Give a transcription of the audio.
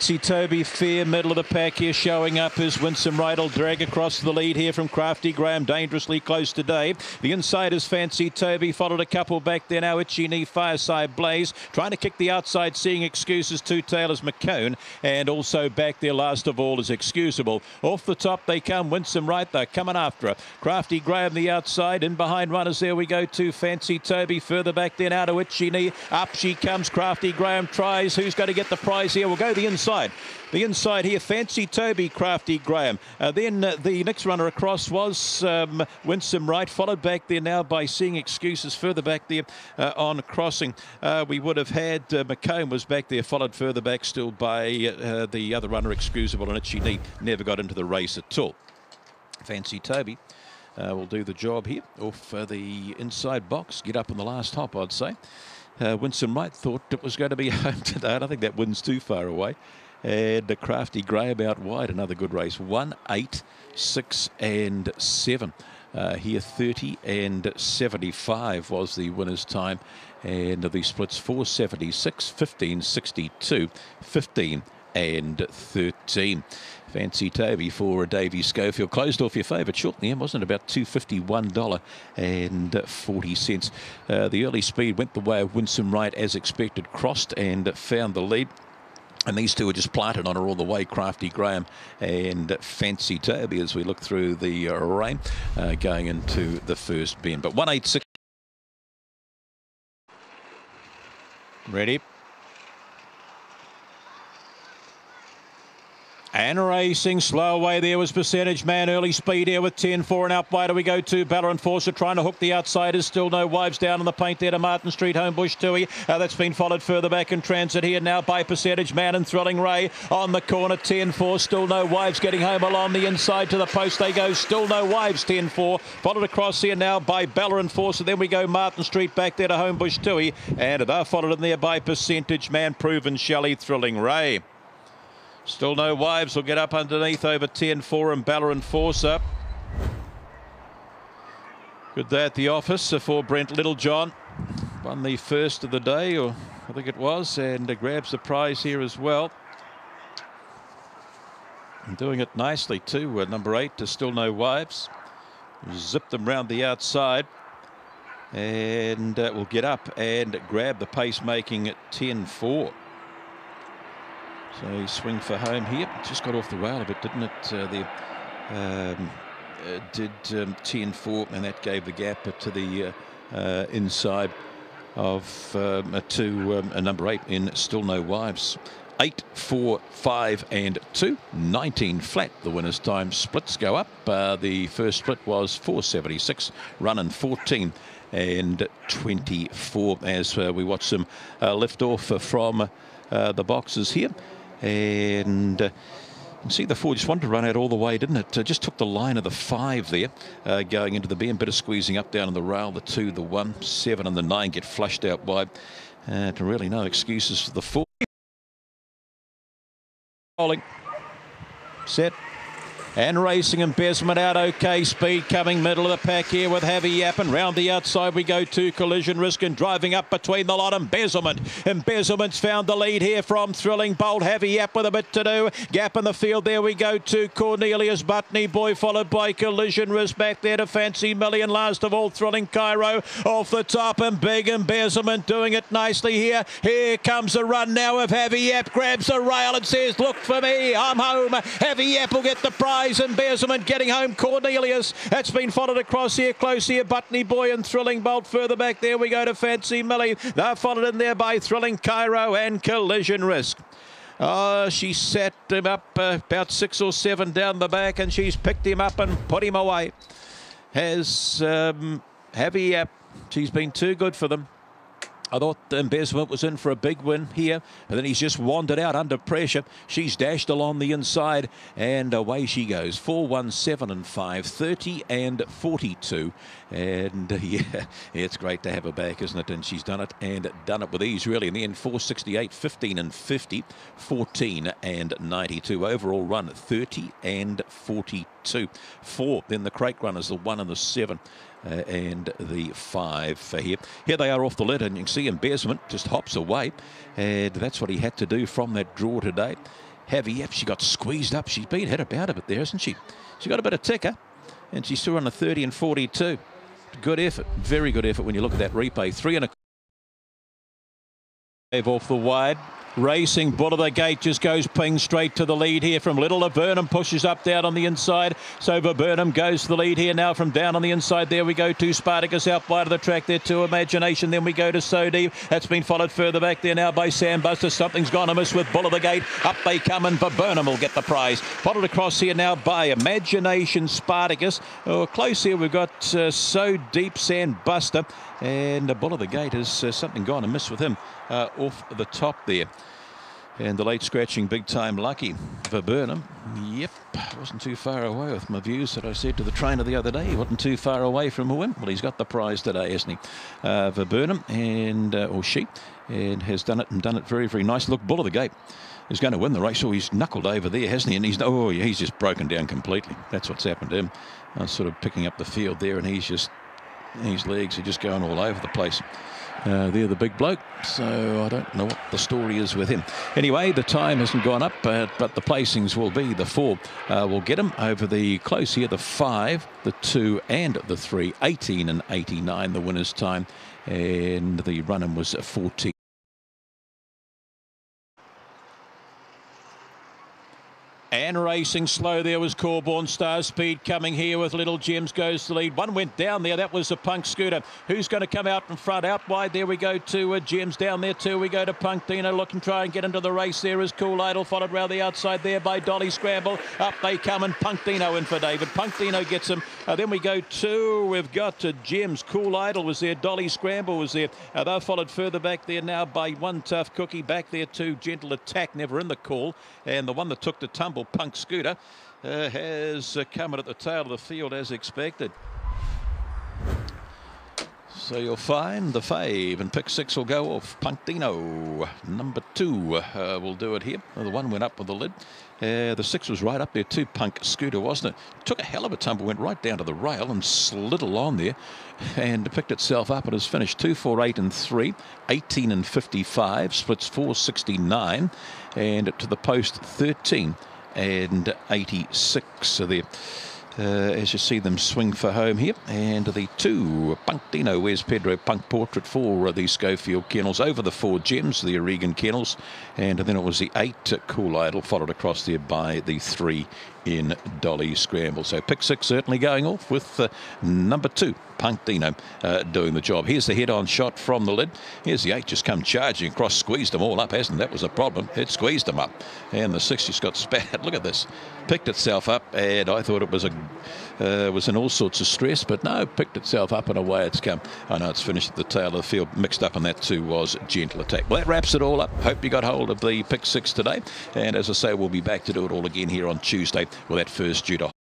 Toby Fair, middle of the pack here, showing up as Winsome Right will drag across the lead here from Crafty Graham, dangerously close to Dave. The inside is Fancy Toby, followed a couple back there now. Itchy Knee, Fireside Blaze, trying to kick the outside, seeing excuses. Two Tailors McCone, and also back there last of all is Excusable. Off the top they come, Winsome Right, they're coming after her. Crafty Graham the outside, in behind runners there we go to Fancy Toby, further back there now to Itchy Knee. Up she comes, Crafty Graham tries, who's going to get the prize here? We'll go the inside. The inside here, Fancy Toby, Crafty Graham. Then the next runner across was Winsome Right, followed back there now by Seeing Excuses further back there on crossing. We would have had McComb was back there, followed further back still by the other runner, Excusable, and Itchy Knee never got into the race at all. Fancy Toby will do the job here off the inside box, get up in the last hop, I'd say. Winsome Right thought it was going to be home today. I don't think that wind's too far away. And the Crafty Graham out wide, another good race. 1, 8, 6 and 7. Here 30 and 75 was the winner's time. And the splits 4.76, 15.62, 15 and 13. Fancy Toby for Davey Schofield. Closed off your favourite shortly, and wasn't about $251 and 40 cents. The early speed went the way of Winsome Right as expected, crossed and found the lead. And these two are just planted on her all the way, Crafty Graham and Fancy Toby, as we look through the rain going into the first bend. But 186. Ready. And racing, slow away there was Percentage Man, early speed here with 10-4 and out wide we go to Bella Enforcer, trying to hook the outsiders, still no Wives down in the paint there to Martin Street, Homebush Tui. That's been followed further back in transit here now by Percentage Man and Thrilling Ray on the corner, 10-4, still no Wives getting home along the inside to the post they go, still no Wives, 10-4, followed across here now by Bella Enforcer, then we go Martin Street back there to Homebush Tui, and they're followed in there by Percentage Man, Proven Shelley, Thrilling Ray. Still no Wives will get up underneath over 10-4 and Bella Enforcer. Good day at the office for Brent Littlejohn. Won the first of the day, or I think it was, and grabs the prize here as well. And doing it nicely too, number 8 to Still No Wives. Zip them round the outside. And will get up and grab the pace making at 10-4. So swing for home here. Just got off the rail a bit, didn't it? Did 10-4, and that gave the gap to the inside of to number 8 in Still No Wives. 8, 4, 5 and 2. 19 flat. The winner's time. Splits go up. The first split was 4.76, running 14 and 24 as we watch them lift off from the boxes here. And see the 4 just wanted to run out all the way, didn't it? Just took the line of the 5 there going into the bend. Bit of squeezing up down on the rail. The 2, the 1, 7 and the 9 get flushed out wide. Really no excuses for the 4. Rolling. Set. And racing, Embezzlement out okay, speed coming middle of the pack here with Heavy Yap, and round the outside we go to Collision Risk, and driving up between the lot, Embezzlement's found the lead here from Thrilling Bolt. Heavy Yap with a bit to do, gap in the field there we go to Cornelius Butney Boy, followed by Collision Risk, back there to Fancy Million, last of all Thrilling Cairo off the top, and big Embezzlement doing it nicely here. Here comes the run now of Heavy Yap, grabs the rail and says look for me, I'm home. Heavy Yap will get the prize. Embezzlement getting home Cornelius. That's been followed across here, close here, Butney Boy and Thrilling Bolt. Further back there we go to Fancy Millie. They're followed in there by Thrilling Cairo and Collision Risk. She set him up about 6 or 7 down the back, and she's picked him up and put him away. Has Heavy Yap. She's been too good for them. I thought the Embezzlement was in for a big win here, and then he's just wandered out under pressure. She's dashed along the inside, and away she goes. 4, 1, 7 and 5, 30 and 42. And yeah, it's great to have her back, isn't it? And she's done it, and done it with ease, really. In the end, 4.68, 15 and 50, 14 and 92. Overall run, 30 and 42. 4, then the crate runners, the 1 and the 7. And the 5 for here. Here they are off the lid, and you can see Embezzlement just hops away, and that's what he had to do from that draw today. heavy. Yep, she got squeezed up. She's been hit about a bit there, hasn't she? She got a bit of ticker, and she's still on a 30 and 42. Good effort, very good effort when you look at that replay. 3 and a off the wide. Racing Bull of the Gate just goes ping straight to the lead here from Little Viburnum, pushes up down on the inside. So Viburnum goes to the lead here now from down on the inside. There we go to Spartacus out wide of the track there to Imagination. Then we go to So Deep. That's been followed further back there now by Sam Buster. Something's gone amiss with Bull of the Gate. Up they come and Viburnum will get the prize. Followed across here now by Imagination, Spartacus. Oh, close here we've got So Deep, Sam Buster. And Bull of the Gate has something gone amiss with him off the top there. And the late scratching big time Lucky Viburnum. Yep, wasn't too far away with my views that I said to the trainer the other day. He wasn't too far away from a win. Well, he's got the prize today, hasn't he? Viburnum, and or she, and has done it and done it very, very nice. Look, Bull of the Gate is going to win the race. Oh, he's knuckled over there, hasn't he? And he's just broken down completely. That's what's happened to him. Sort of picking up the field there, and his legs are just going all over the place. They're the big bloke, so I don't know what the story is with him. Anyway, the time hasn't gone up, but the placings will be the 4 will get him over the close here, the 5, the 2 and the 3, 18 and 89 the winner's time, and the run-in was 14. And racing slow there was Corborn Star Speed coming here with Little Gems goes to lead. One went down there. That was a Punk Scooter. Who's going to come out in front? Out wide there we go to Gems. Down there too we go to Punk Dino. Look and try and get into the race. There is Cool Idol followed round the outside there by Dolly Scramble. Up they come and Punk Dino in for David. Punk Dino gets him. Then we go to, we've got Gems. Cool Idol was there. Dolly Scramble was there. They're followed further back there now by One Tough Cookie. Back there too. Gentle Attack never in the call. And the one that took the tumble, Punk Scooter, has come in at the tail of the field as expected. So you'll find the fave and pick 6 will go off. Punk Dino, number 2 will do it here. The 1 went up with the lid. The 6 was right up there too, Punk Scooter, wasn't it? Took a hell of a tumble, went right down to the rail and slid along there and picked itself up and has finished 2, 4, 8 and 3, 18 and 55, splits 469 and to the post 13 and 86. So there. As you see them swing for home here, and the 2 Punk Dino, where's Pedro Punk Portrait for the Schofield Kennels, over the 4 Gems, the Oregon Kennels, and then it was the 8 Cool Idol, followed across there by the 3 in Dolly Scramble. So pick 6 certainly going off with number 2 Punk Dino doing the job. Here's the head-on shot from the lid. Here's the 8 just come charging across, squeezed them all up, hasn't it? That was a problem. It squeezed them up, and the 6 just got spat. Look at this, picked itself up, and I thought it was was in all sorts of stress, but no, picked itself up and away it's come. I know it's finished at the tail of the field. Mixed up in that too was Gentle Attack. Well, that wraps it all up. Hope you got hold of the pick 6 today, and as I say, we'll be back to do it all again here on Tuesday with that first due to